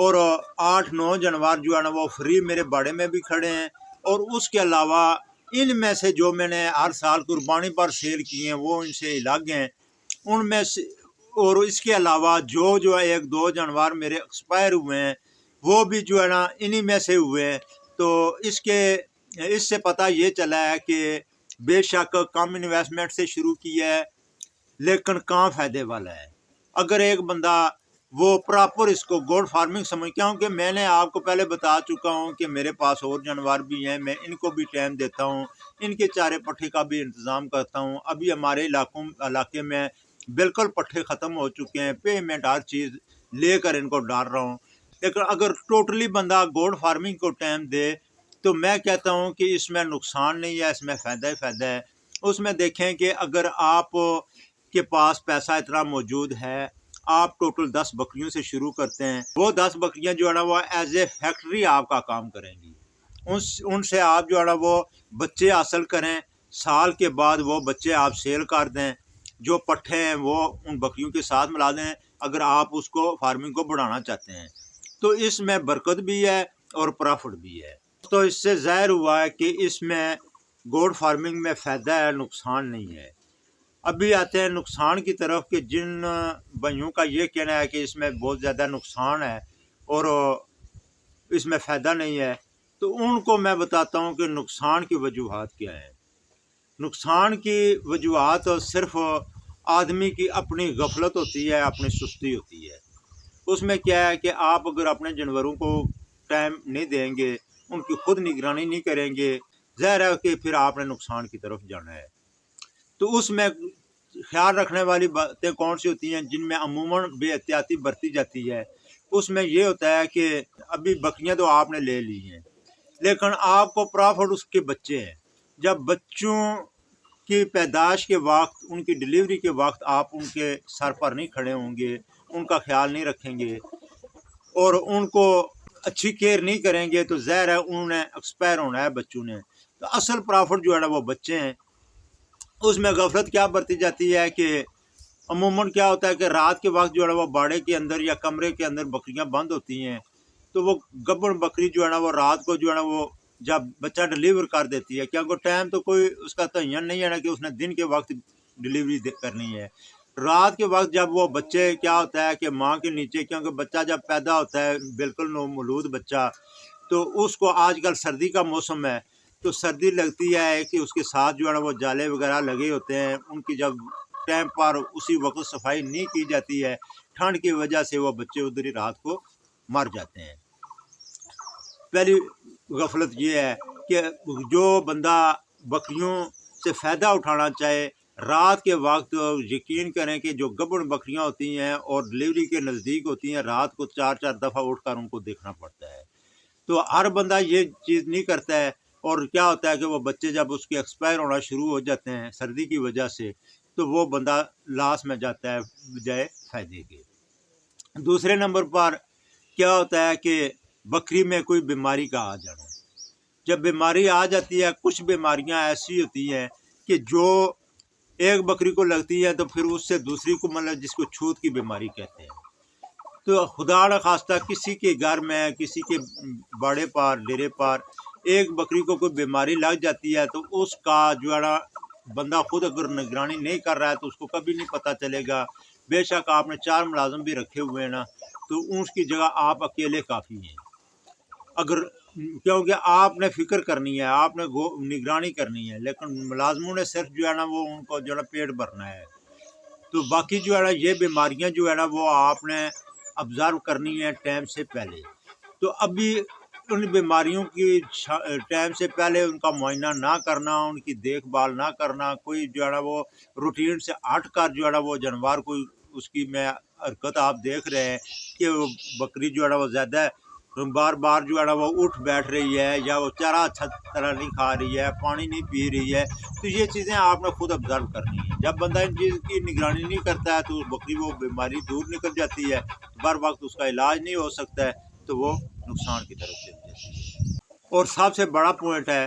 اور 8-9 جانور جو ہے نا وہ فری میرے باڑے میں بھی کھڑے ہیں، اور اس کے علاوہ ان میں سے جو میں نے ہر سال قربانی پر سیل کیے ہیں وہ ان سے الگ ہیں، ان میں سے، اور اس کے علاوہ جو ہے 1-2 جانور میرے ایکسپائر ہوئے ہیں وہ بھی جو ہے نا انہی میں سے ہوئے ہیں۔ تو اس سے پتہ یہ چلا ہے کہ بے شک کم انویسٹمنٹ سے شروع کیا ہے لیکن کہاں فائدے والا ہے۔ اگر ایک بندہ وہ پراپر اس کو گوڈ فارمنگ سمجھتا ہوں، کہ میں نے آپ کو پہلے بتا چکا ہوں کہ میرے پاس اور جانور بھی ہیں، میں ان کو بھی ٹائم دیتا ہوں، ان کے چارے پٹھے کا بھی انتظام کرتا ہوں۔ ابھی ہمارے علاقے میں بالکل پٹھے ختم ہو چکے ہیں، پیمنٹ ہر چیز لے کر ان کو ڈال رہا ہوں۔ لیکن اگر ٹوٹلی بندہ گوڈ فارمنگ کو ٹائم دے تو میں کہتا ہوں کہ اس میں نقصان نہیں ہے، اس میں فائدہ ہی فائدہ ہے۔ اس میں دیکھیں کہ اگر آپ کے پاس پیسہ اتنا موجود ہے، آپ ٹوٹل 10 بکریوں سے شروع کرتے ہیں، وہ 10 بکریاں جو ہے نا وہ ایز اے فیکٹری آپ کا کام کریں گی، ان سے آپ جو ہے نا وہ بچے حاصل کریں، سال کے بعد وہ بچے آپ سیل کر دیں، جو پٹھے ہیں وہ ان بکریوں کے ساتھ ملا دیں اگر آپ اس کو فارمنگ کو بڑھانا چاہتے ہیں۔ تو اس میں برکت بھی ہے اور پرافٹ بھی ہے۔ تو اس سے ظاہر ہوا ہے کہ اس میں گوڈ فارمنگ میں فائدہ ہے، نقصان نہیں ہے۔ ابھی آتے ہیں نقصان کی طرف، کہ جن بھائیوں کا یہ کہنا ہے کہ اس میں بہت زیادہ نقصان ہے اور اس میں فائدہ نہیں ہے، تو ان کو میں بتاتا ہوں کہ نقصان کی وجوہات کیا ہیں۔ نقصان کی وجوہات صرف آدمی کی اپنی غفلت ہوتی ہے، اپنی سستی ہوتی ہے۔ اس میں کیا ہے کہ آپ اگر اپنے جانوروں کو ٹائم نہیں دیں گے، ان کی خود نگرانی نہیں کریں گے، ظاہر ہے کہ پھر آپ نے نقصان کی طرف جانا ہے۔ تو اس میں خیال رکھنے والی باتیں کون سی ہوتی ہیں جن میں عموماً بے احتیاطی برتی جاتی ہے؟ اس میں یہ ہوتا ہے کہ ابھی بکریاں تو آپ نے لے لی ہیں، لیکن آپ کو پرافٹ اس کے بچے ہیں۔ جب بچوں کی پیدائش کے وقت، ان کی ڈلیوری کے وقت آپ ان کے سر پر نہیں کھڑے ہوں گے، ان کا خیال نہیں رکھیں گے اور ان کو اچھی کیئر نہیں کریں گے، تو ظاہر ہے انہوں نے ایکسپائر ہونا ہے بچوں نے۔ تو اصل پرافٹ جو ہے نا وہ بچے ہیں۔ اس میں غفلت کیا برتی جاتی ہے کہ عموماً کیا ہوتا ہے کہ رات کے وقت جو ہے وہ باڑے کے اندر یا کمرے کے اندر بکریاں بند ہوتی ہیں، تو وہ گبن بکری جو ہے نا وہ رات کو جو ہے نا وہ جب بچہ ڈلیور کر دیتی ہے، کیونکہ ٹائم تو کوئی اس کا تعین نہیں ہے نا کہ اس نے دن کے وقت ڈلیوری کرنی ہے۔ رات کے وقت جب وہ بچے کیا ہوتا ہے کہ ماں کے نیچے، کیونکہ بچہ جب پیدا ہوتا ہے بالکل نومولود بچہ، تو اس کو آج کل سردی کا موسم ہے تو سردی لگتی ہے کہ اس کے ساتھ جو ہے نا وہ جالے وغیرہ لگے ہوتے ہیں، ان کی جب ٹائم پر اسی وقت صفائی نہیں کی جاتی ہے، ٹھنڈ کی وجہ سے وہ بچے ادھر ہی رات کو مر جاتے ہیں۔ پہلی غفلت یہ ہے کہ جو بندہ بکریوں سے فائدہ اٹھانا چاہے، رات کے وقت یقین کریں کہ جو گبن بکریاں ہوتی ہیں اور ڈلیوری کے نزدیک ہوتی ہیں، رات کو 4 دفعہ اٹھ کر ان کو دیکھنا پڑتا ہے۔ تو ہر بندہ یہ چیز نہیں کرتا ہے، اور کیا ہوتا ہے کہ وہ بچے جب اس کے ایکسپائر ہونا شروع ہو جاتے ہیں سردی کی وجہ سے، تو وہ بندہ لاس میں جاتا ہے بجائے فائدے کے۔ دوسرے نمبر پر کیا ہوتا ہے کہ بکری میں کوئی بیماری کا آ جانا۔ جب بیماری آ جاتی ہے، کچھ بیماریاں ایسی ہوتی ہیں کہ جو ایک بکری کو لگتی ہے تو پھر اس سے دوسری کو، مطلب جس کو چھوت کی بیماری کہتے ہیں۔ تو خدا نخواستہ کسی کے گھر میں، کسی کے باڑے پر، ڈیرے پر ایک بکری کو کوئی بیماری لگ جاتی ہے، تو اس کا جو ہے نا بندہ خود اگر نگرانی نہیں کر رہا ہے تو اس کو کبھی نہیں پتہ چلے گا۔ بے شک آپ نے 4 ملازم بھی رکھے ہوئے ہیں نا، تو اس کی جگہ آپ اکیلے کافی ہیں، اگر کیونکہ آپ نے فکر کرنی ہے، آپ نے نگرانی کرنی ہے، لیکن ملازموں نے صرف جو ہے نا وہ ان کو جو ہے نا پیٹ بھرنا ہے۔ تو باقی جو ہے نا یہ بیماریاں جو ہے نا وہ آپ نے آبزرو کرنی ہے ٹائم سے پہلے۔ تو ابھی ان بیماریوں کی ٹائم سے پہلے ان کا معائنہ نہ کرنا، ان کی دیکھ بھال نہ کرنا، کوئی جو ہے نا وہ روٹین سے ہٹ کر جو ہے نا وہ جانور کوئی اس کی میں حرکت آپ دیکھ رہے ہیں کہ وہ بکری جو ہے نا وہ زیادہ بار بار جو ہے نا وہ اٹھ بیٹھ رہی ہے، یا وہ چارہ اچھا طرح نہیں کھا رہی ہے، پانی نہیں پی رہی ہے، تو یہ چیزیں آپ نے خود آبزرو کرنی ہے۔ جب بندہ ان چیز کی نگرانی نہیں کرتا ہے تو بکری وہ بیماری دور نکل جاتی ہے، بر وقت اس کا علاج نہیں ہو سکتا ہے، تو وہ نقصان کی طرف چلی جاتی ہے۔ اور سب سے بڑا پوائنٹ ہے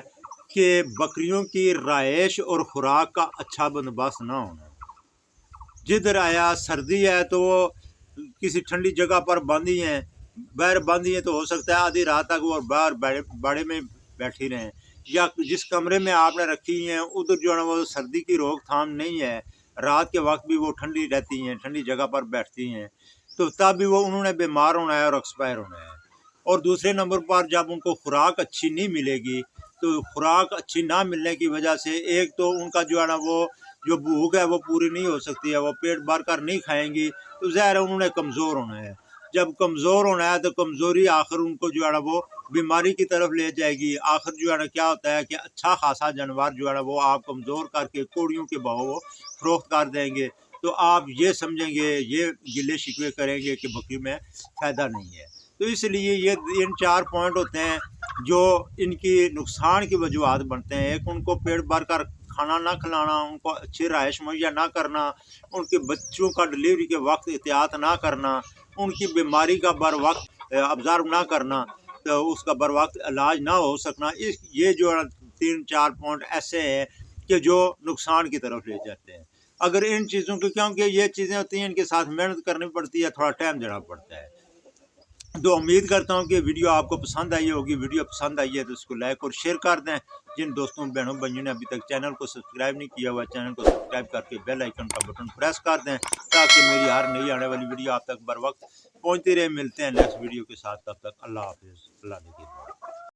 کہ بکریوں کی رہائش اور خوراک کا اچھا بندوبست نہ ہونا۔ جدھر آیا سردی ہے تو وہ کسی ٹھنڈی جگہ پر باندھی ہیں، باہر بند ہی ہے تو ہو سکتا ہے آدھی رات تک وہ باہر باڑے میں بیٹھی رہیں، یا جس کمرے میں آپ نے رکھی ہیں ادھر جو ہے نا وہ سردی کی روک تھام نہیں ہے، رات کے وقت بھی وہ ٹھنڈی رہتی ہیں، ٹھنڈی جگہ پر بیٹھتی ہیں، تو تب بھی وہ انہوں نے بیمار ہونا ہے اور ایکسپائر ہونا ہے۔ اور دوسرے نمبر پر جب ان کو خوراک اچھی نہیں ملے گی تو خوراک اچھی نہ ملنے کی وجہ سے ایک تو ان کا جو ہے نا وہ جو بھوک ہے وہ پوری نہیں ہو سکتی ہے، وہ پیٹ بھر کر نہیں کھائیں گی تو ظاہر ہے انہوں نے کمزور ہونا ہے، جب کمزور ہونا ہے تو کمزوری آخر ان کو جو ہے نا وہ بیماری کی طرف لے جائے گی۔ آخر جو ہے نا کیا ہوتا ہے کہ اچھا خاصا جانور جو ہے نا وہ آپ کمزور کر کے کوڑیوں کے بہاؤ وہ فروخت کر دیں گے، تو آپ یہ سمجھیں گے، یہ گلے شکوے کریں گے کہ بکری میں فائدہ نہیں ہے۔ تو اس لیے یہ ان 4 پوائنٹ ہوتے ہیں جو ان کی نقصان کی وجوہات بنتے ہیں۔ ایک، ان کو پیٹ بھر کر کھانا نہ کھلانا، ان کو اچھی رہائش مہیا نہ کرنا، ان کے بچوں کا ڈلیوری کے وقت احتیاط نہ کرنا، ان کی بیماری کا بر وقت آبزرو نہ کرنا، تو اس کا بر وقت علاج نہ ہو سکنا، یہ جو 3-4 پوائنٹ ایسے ہیں کہ جو نقصان کی طرف لے جاتے ہیں۔ اگر ان چیزوں کی، کیونکہ یہ چیزیں ہوتی ہیں ان کے ساتھ محنت کرنی پڑتی ہے، تھوڑا ٹائم دینا پڑتا ہے۔ تو امید کرتا ہوں کہ ویڈیو آپ کو پسند آئی ہوگی۔ ویڈیو پسند آئی ہے تو اس کو لائک اور شیئر کر دیں۔ جن دوستوں بہنوں بھائیوں نے ابھی تک چینل کو سبسکرائب نہیں کیا ہوا، چینل کو سبسکرائب کر کے بیل آئیکن کا بٹن پریس کر دیں تاکہ میری ہر نئی آنے والی ویڈیو آپ تک بر وقت پہنچتی رہے۔ ملتے ہیں نیکسٹ ویڈیو کے ساتھ، تب تک اللہ حافظ، اللہ نگہبان۔